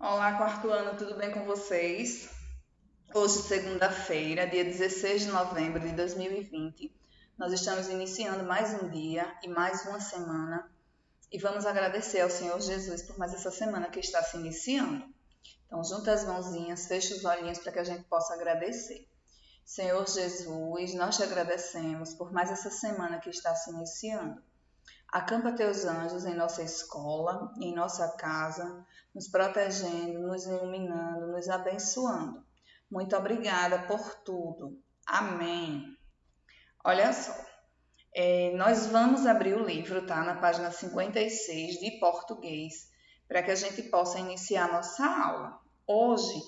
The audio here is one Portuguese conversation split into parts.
Olá, quarto ano, tudo bem com vocês? Hoje, segunda-feira, dia 16 de novembro de 2020, nós estamos iniciando mais um dia e mais uma semana e vamos agradecer ao Senhor Jesus por mais essa semana que está se iniciando. Então, junta as mãozinhas, fecha os olhinhos para que a gente possa agradecer. Senhor Jesus, nós te agradecemos por mais essa semana que está se iniciando. Acampa teus anjos em nossa escola, em nossa casa, nos protegendo, nos iluminando, nos abençoando. Muito obrigada por tudo. Amém. Olha só, nós vamos abrir o livro, tá? Na página 56 de português, para que a gente possa iniciar a nossa aula. Hoje,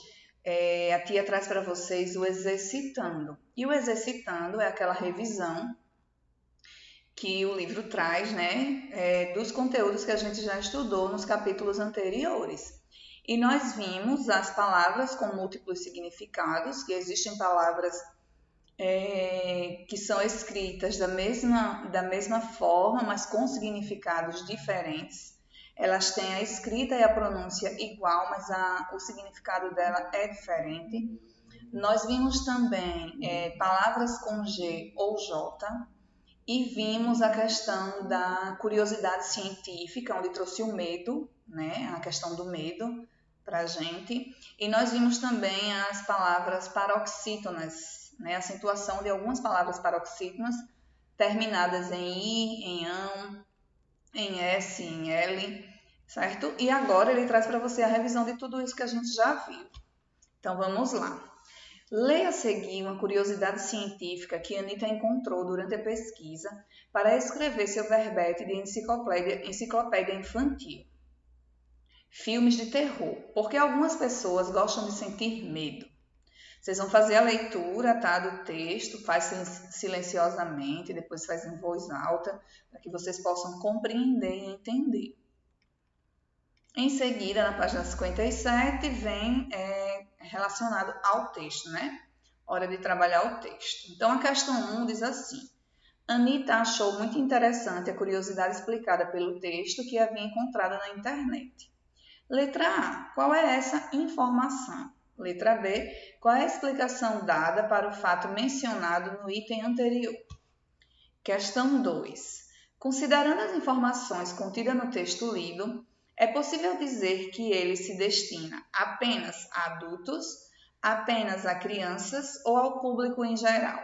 a tia traz para vocês o exercitando. E o exercitando é aquela revisão que o livro traz, né, dos conteúdos que a gente já estudou nos capítulos anteriores. E nós vimos as palavras com múltiplos significados, que existem palavras que são escritas da mesma forma, mas com significados diferentes. Elas têm a escrita e a pronúncia igual, mas o significado dela é diferente. Nós vimos também palavras com G ou J, e vimos a questão da curiosidade científica, onde trouxe o medo, né? A questão do medo para a gente. E nós vimos também as palavras paroxítonas, né? A acentuação de algumas palavras paroxítonas terminadas em I, em ão, em S, em L, certo? E agora ele traz para você a revisão de tudo isso que a gente já viu. Então vamos lá. Leia a seguir uma curiosidade científica que Anita encontrou durante a pesquisa para escrever seu verbete de enciclopédia infantil. Filmes de terror, porque algumas pessoas gostam de sentir medo. Vocês vão fazer a leitura, tá, do texto, faz silenciosamente, depois faz em voz alta, para que vocês possam compreender e entender. Em seguida, na página 57, vem relacionado ao texto, né? Hora de trabalhar o texto. Então, a questão 1 diz assim: Anita achou muito interessante a curiosidade explicada pelo texto que havia encontrado na internet. Letra A. Qual é essa informação? Letra B. Qual é a explicação dada para o fato mencionado no item anterior? Questão 2. Considerando as informações contidas no texto lido, é possível dizer que ele se destina apenas a adultos, apenas a crianças ou ao público em geral?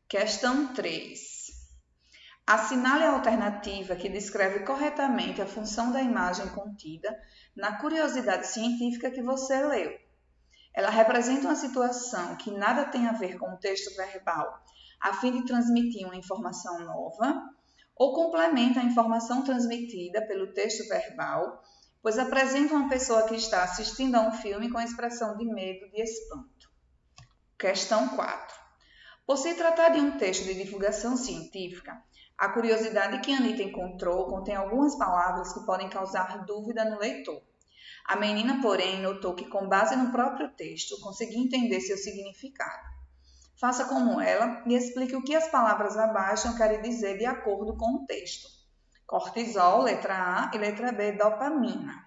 Questão 3. Assinale a alternativa que descreve corretamente a função da imagem contida na curiosidade científica que você leu. Ela representa uma situação que nada tem a ver com o texto verbal, a fim de transmitir uma informação nova, ou complementa a informação transmitida pelo texto verbal, pois apresenta uma pessoa que está assistindo a um filme com expressão de medo, de espanto. Questão 4. Por se tratar de um texto de divulgação científica, a curiosidade que Anita encontrou contém algumas palavras que podem causar dúvida no leitor. A menina, porém, notou que, com base no próprio texto, conseguia entender seu significado. Faça como ela e explique o que as palavras abaixo querem dizer de acordo com o texto. Cortisol, letra A, e letra B, dopamina.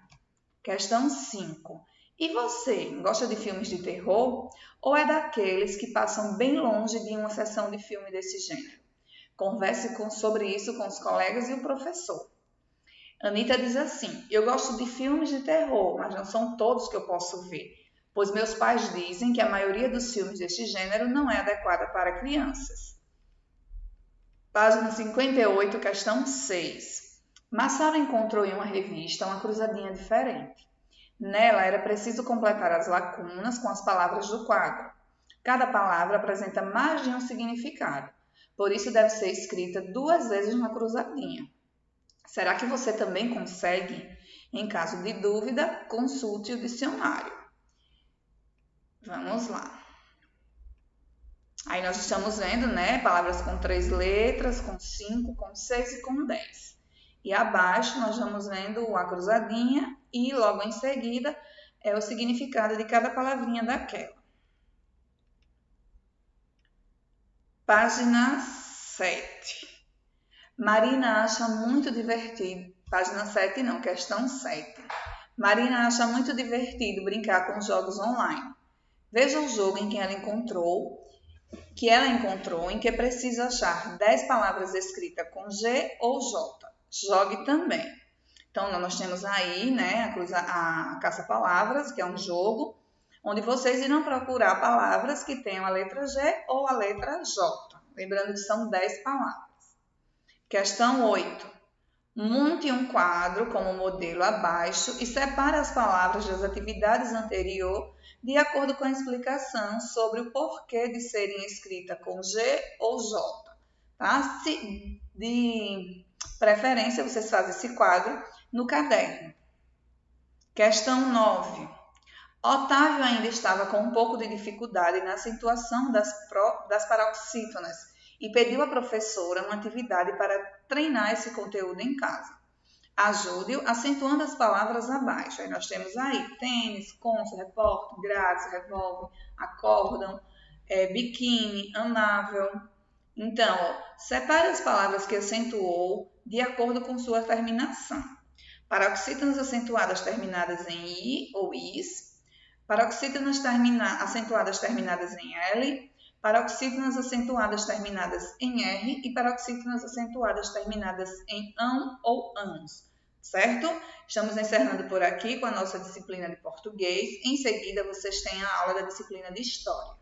Questão 5. E você, gosta de filmes de terror ou é daqueles que passam bem longe de uma sessão de filme desse gênero? Converse sobre isso com os colegas e o professor. Anita diz assim: eu gosto de filmes de terror, mas não são todos que eu posso ver, pois meus pais dizem que a maioria dos filmes deste gênero não é adequada para crianças. Página 58, questão 6. Massaro encontrou em uma revista uma cruzadinha diferente. Nela era preciso completar as lacunas com as palavras do quadro. Cada palavra apresenta mais de um significado, por isso deve ser escrita 2 vezes na cruzadinha. Será que você também consegue? Em caso de dúvida, consulte o dicionário. Vamos lá. Aí nós estamos vendo, né, palavras com 3 letras, com 5, com 6 e com 10. E abaixo nós vamos vendo a cruzadinha e logo em seguida é o significado de cada palavrinha daquela. Página 7. Marina acha muito divertido. Página 7 não, questão 7. Marina acha muito divertido brincar com jogos online. Veja o jogo em que ela encontrou, em que precisa achar 10 palavras escritas com G ou J. Jogue também. Então, nós temos aí, né, a caça-palavras, que é um jogo, onde vocês irão procurar palavras que tenham a letra G ou a letra J. Lembrando que são 10 palavras. Questão 8. Monte um quadro como modelo abaixo e separe as palavras das atividades anteriores de acordo com a explicação sobre o porquê de serem escritas com G ou J. Tá? De preferência, vocês fazem esse quadro no caderno. Questão 9. Otávio ainda estava com um pouco de dificuldade na acentuação das paroxítonas e pediu à professora uma atividade para treinar esse conteúdo em casa. Ajude-o acentuando as palavras abaixo. Aí nós temos aí tênis, cônsul, repórter, grades, revólver, acórdão, biquíni, amável. Então, separe as palavras que acentuou de acordo com sua terminação. Paroxítonas acentuadas terminadas em I ou IS, paroxítonas acentuadas terminadas em L, paroxítonas acentuadas terminadas em R e paroxítonas acentuadas terminadas em ão ou ãos, certo? Estamos encerrando por aqui com a nossa disciplina de português. Em seguida, vocês têm a aula da disciplina de história.